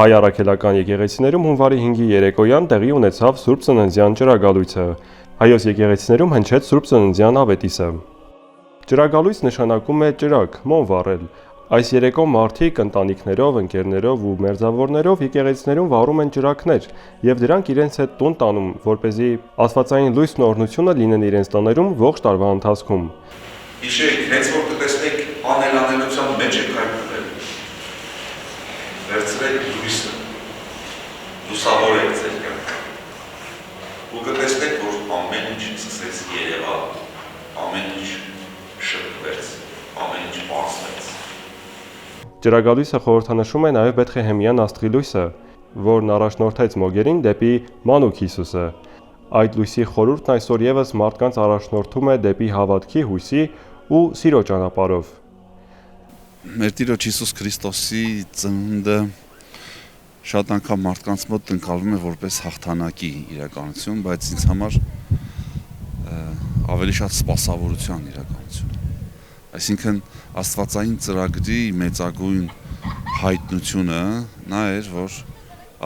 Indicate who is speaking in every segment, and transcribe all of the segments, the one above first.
Speaker 1: Հայ առաքելական եկեղեցիներում հունվարի 5-ի երեկոյան տեղի ունեցավ Սուրբ Ծննդյան ճրագալույցը։ Հայոց եկեղեցիներում հնչեց Սուրբ Ծննդյան ավետիսը։ Ճրագալույց նշանակում է ճրագ, մոմ վառել։ Այս երեկո մարդիկ ընտանիքներով, ընկերներով ու մերձավորներով եկեղեցիներում վառում են ճրագներ եւ դրանք իրենց հետ տուն տանում, որպեսզի աստվածային լույսն ու օրհնությունը լինեն իրենց տաներում ողջ տարվա ընթացքում։
Speaker 2: Հիշեք, հենց որ կտեսնեք անելանելության մեջ եք հայտնվել, վերցրեք լույսը, լուսավորեք ձեր կյանքը, ու կտեսնեք, որ ամեն ինչ սկսեց երևալ, ամեն ինչ շփվեց, ամեն ինչ պարզվեց։
Speaker 1: Ճրագալույսը խորհրդանշում է նաև Բեթղեհեմյան աստղի լույսը, որն առաջնորդեց մոգերին դեպի մանուկ Հիսուսը։ Այդ լույսի խորհուրդն այսօր եւս մարդկանց առաջնորդում է դեպի հավատքի, հույսի ու սիրո ճանապարհով։
Speaker 3: Մեր Տիրոջ Հիսուս Քրիստոսի ծնունդը շատ անգամ մարդկանց մոտ ընկալվում է որպես հաղթանակի իրականություն, բայց ինձ համար ավելի շատ սպասավորության իրականություն։ Այսինքն աստվածային ծրագրի մեծագույն հայտնությունը նա էր, որ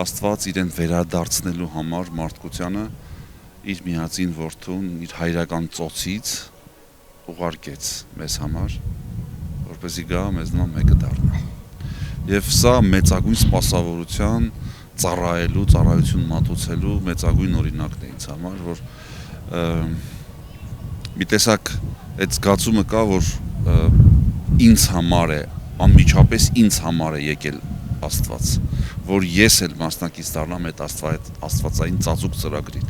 Speaker 3: Աստված իրեն վերադարձնելու համար մարդկությանը իր միածին որդուն իր հայրական ծոցից ուղարկեց մեզ համար, որպեսզի գա մեզ նման մեկը դառնա։ Եվ սա մեծագույն սպասավորության ծառայություն մատուցելու մեծագույն օրինակն է ինձ համար, որ մի տեսակ այդ զգացումը կա, որ ինձ համար է, անմիջապես ինձ համար է եկել Աստված, որ ես էլ մասնակից դառնամ այդ աստվածային ծածուկ ծրագրին։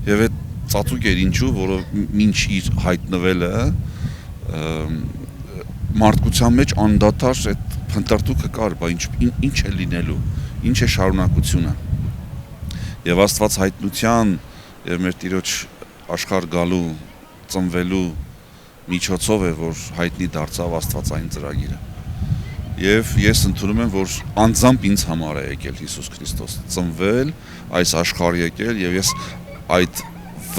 Speaker 3: Եվ այդ ծածուկ էր ինչու, որը մինչ իր հայտնվելը մարդկության մեջ անդադար այդ փնտրտուքը կար, բա ինչ է լինելու, ինչ է շարունակությունը։ Եվ Աստված հայտնության եւ մեր Տիրոջ աշխարհ գալու, ծնվելու միջոցով է, որ հայտնի դարձավ աստվածային ծրագիրը։ Եվ ես ընդունում եմ, որ անձամբ ինձ համար է եկել Հիսուս Քրիստոս, ծնվել, այս աշխարհ եկել եւ ես այդ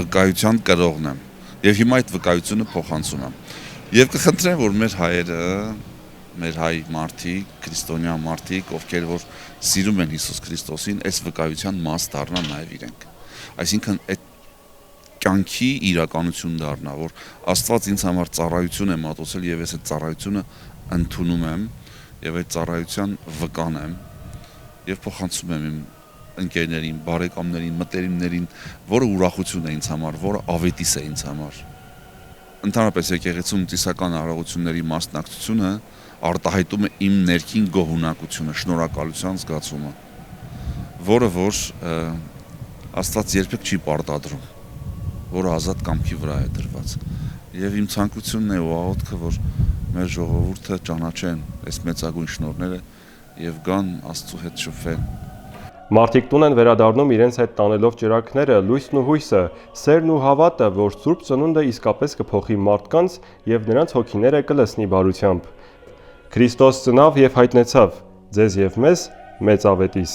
Speaker 3: վկայության կրողն եմ։ Եվ հիմա այդ վկայությունը փոխանցում եմ։ Եվ կխնդրեմ, որ մեր հայերը, մեր հայ մարդիկ, քրիստոնյա մարդիկ, ովքեր որ սիրում են Հիսուս Քրիստոսին, այս վկայության մաս դառնան նաեւ իրենք։ Այսինքն այդ կյանքի իրականություն դառնա, որ Աստված ինձ համար ծառայություն է մատուցել եւ ես այդ ծառայությունը ընդունում եմ եւ այդ ծառայության վկան եմ եւ փոխանցում եմ իմ ընկերներին, բարեկամներին, մտերիմներին, որը ուրախություն է ինձ համար, որը ավետիս է ինձ համար։ Ընդհանրապես եկեղեցում ծիսական արարողությունների մասնակցությունը արտահայտում է իմ ներքին գոհունակությունը, շնորհակալության զգացումը, որը որ Աստված երբեք չի պարտադրում, որը ազատ կամքի վրա է դրված։ Եվ իմ ցանկությունն է ու աղոթքը, որ մեր ժողովուրդը ճանաչեն այս մեծագույն շնորհները եւ գան Աստծո հետ շփվեն։
Speaker 1: Մարդիկ տուն են վերադառնում իրենց հետ տանելով ճրագները, լույսն ու հույսը, սերն ու հավատը, որ Սուրբ Ծնունդը իսկապես կփոխի մարդկանց եւ նրանց հոգիները կլցնի բարությամբ։ Քրիստոս ծնավ եւ հայտնեցավ ձեզ եւ մեզ մեծ ավետիս։